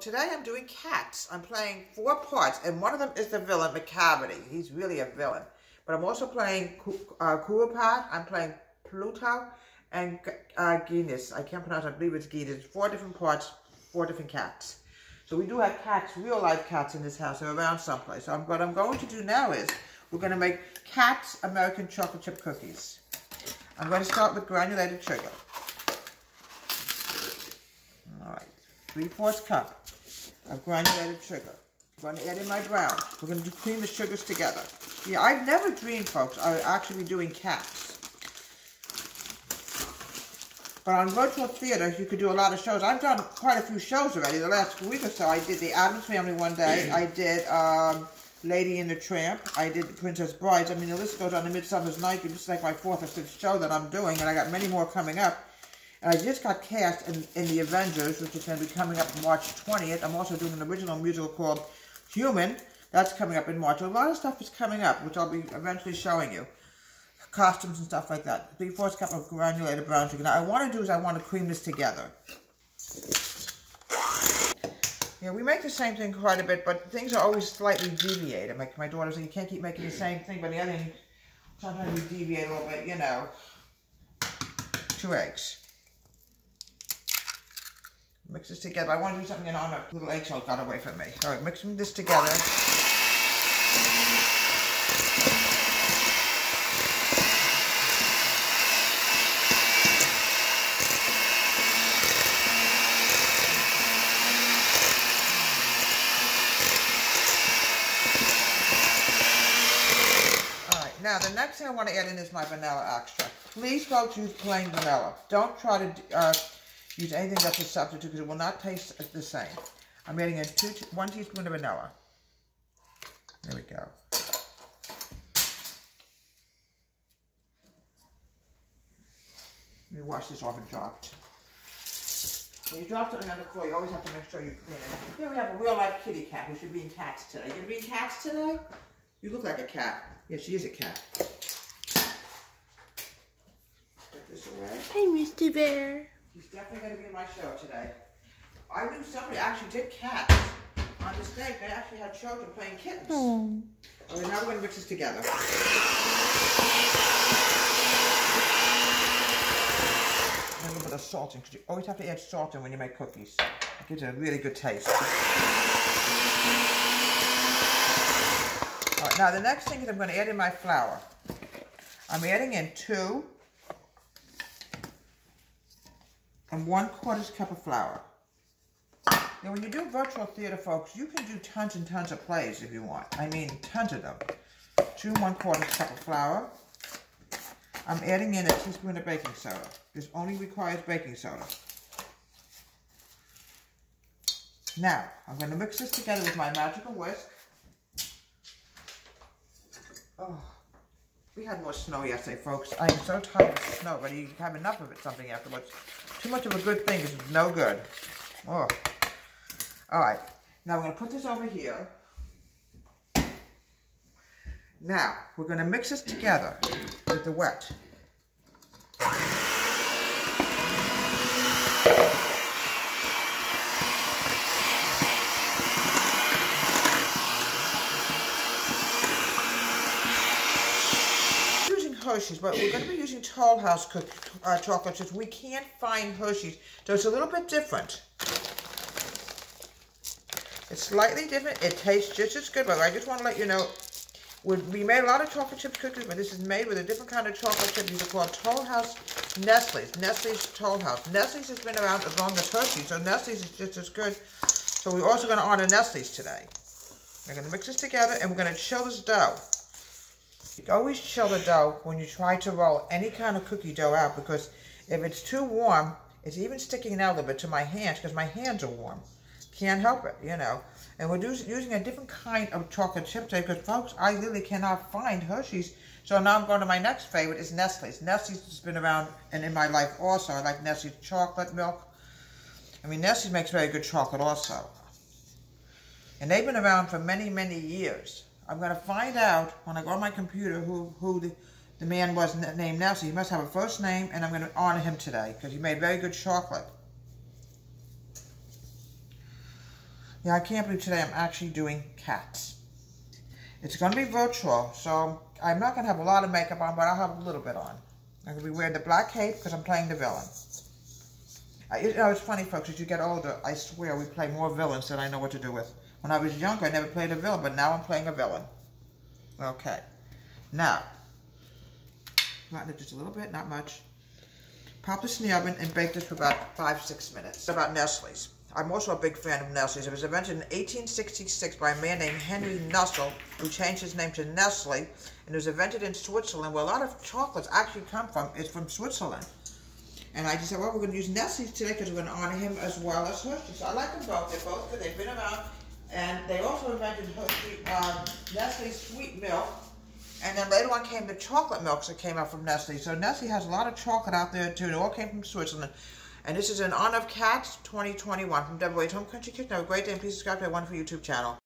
Today I'm doing cats. I'm playing 4 parts, and one of them is the villain, McCavity. He's really a villain. But I'm also playing Kuapat, I'm playing Pluto, and Guinness. I can't pronounce it, I believe it's Guinness. 4 different parts, 4 different cats. So we do have cats, real life cats in this house. They're around someplace. So what I'm going to do now is, we're going to make Cat's American chocolate chip cookies. I'm going to start with granulated sugar. Alright, 3/4 cup of granulated sugar. I'm going to add in my brown. We're going to cream the sugars together. Yeah, I've never dreamed, folks, I would actually be doing cats. But on virtual theater, you could do a lot of shows. I've done quite a few shows already. The last week or so, I did The Addams Family one day. I did Lady and the Tramp. I did The Princess Brides. I mean, the list goes on. The Midsummer's Night. It's like my 4th or 5th show that I'm doing, and I got many more coming up. And I just got cast in The Avengers, which is going to be coming up March 20th. I'm also doing an original musical called Human. That's coming up in March. A lot of stuff is coming up, which I'll be eventually showing you. Costumes and stuff like that. 3/4 cup of granulated brown sugar. Now, what I want to do is I want to cream this together. Yeah, we make the same thing quite a bit, but things are always slightly deviated. My daughter said, you can't keep making the same thing, but the other thing, sometimes we deviate a little bit, you know. 2 eggs. Mix this together. I want to do something on a little eggshell got away from me. All right, mixing this together. All right, now the next thing I want to add in is my vanilla extract. Please, folks, use plain vanilla. Don't try to use anything that's a substitute because it will not taste the same. I'm adding in 1 teaspoon of vanilla. There we go. Let me wash this off and dropped. When you drop something on the floor, you always have to make sure you clean it. Here we have a real life kitty cat who should be in cats today. You being cats today? You look like a cat. Yeah, she is a cat. Put this away. Hi, Mr. Bear. He's definitely going to be in my show today. I knew somebody actually did cats on the stage. They actually had children playing kittens. Oh. All right, now we're going to mix this together. A little bit of salt in, because you always have to add salt in when you make cookies. It gives it a really good taste. All right, now the next thing is I'm going to add in my flour. I'm adding in 2 and 1/4 cup of flour. Now, when you do virtual theater, folks, you can do tons and tons of plays if you want. I mean, tons of them. 2 1/4 cup of flour. I'm adding in a teaspoon of baking soda. This only requires baking soda. Now, I'm going to mix this together with my magical whisk. Oh. We had more snow yesterday, folks. I am so tired of the snow, but you have enough of it something afterwards. Too much of a good thing is no good. Oh. Alright, now we're going to put this over here. Now, we're going to mix this together with the wet. Hershey's, but we're going to be using Toll House chocolate chips. We can't find Hershey's, so it's a little bit different. It's slightly different. It tastes just as good, but I just want to let you know, we made a lot of chocolate chip cookies, but this is made with a different kind of chocolate chip. These are called Toll House Nestle's. Nestle's Toll House. Nestle's has been around as long as Hershey's, so Nestle's is just as good. So we're also going to honor Nestle's today. We're going to mix this together, and we're going to chill this dough. You always chill the dough when you try to roll any kind of cookie dough out, because if it's too warm, it's even sticking out a little bit to my hands because my hands are warm. Can't help it, you know. And we're using a different kind of chocolate chip today because, folks, I literally cannot find Hershey's. So now I'm going to my next favorite is Nestle's. Nestle's has been around and in my life also. I like Nestle's chocolate milk. I mean, Nestle's makes very good chocolate also. And they've been around for many, many years. I'm going to find out when I go on my computer who the man was named Nestle. He must have a first name, and I'm going to honor him today because he made very good chocolate. Yeah, I can't believe today I'm actually doing cats. It's going to be virtual, so I'm not going to have a lot of makeup on, but I'll have a little bit on. I'm going to be wearing the black cape because I'm playing the villain. You know, it's funny, folks, as you get older, I swear we play more villains than I know what to do with. When I was younger, I never played a villain, but now I'm playing a villain. Okay. Now, flatten it just a little bit, not much. Pop this in the oven and bake this for about 5-6 minutes. About Nestle's. I'm also a big fan of Nestle's. It was invented in 1866 by a man named Henry Nestle, who changed his name to Nestle, and it was invented in Switzerland, where a lot of chocolates actually come from. It's from Switzerland. And I just said, well, we're going to use Nestle's today because we're going to honor him as well as Hershey. So I like them both. They're both good. They've been around. And they also invented Nestle's sweet milk. And then later on came the chocolate milks that came out from Nestle. So Nestle has a lot of chocolate out there too. It all came from Switzerland. And this is in honor of Cats 2021 from WH Home Country Kitchen. Have a great day and please subscribe to my wonderful YouTube channel.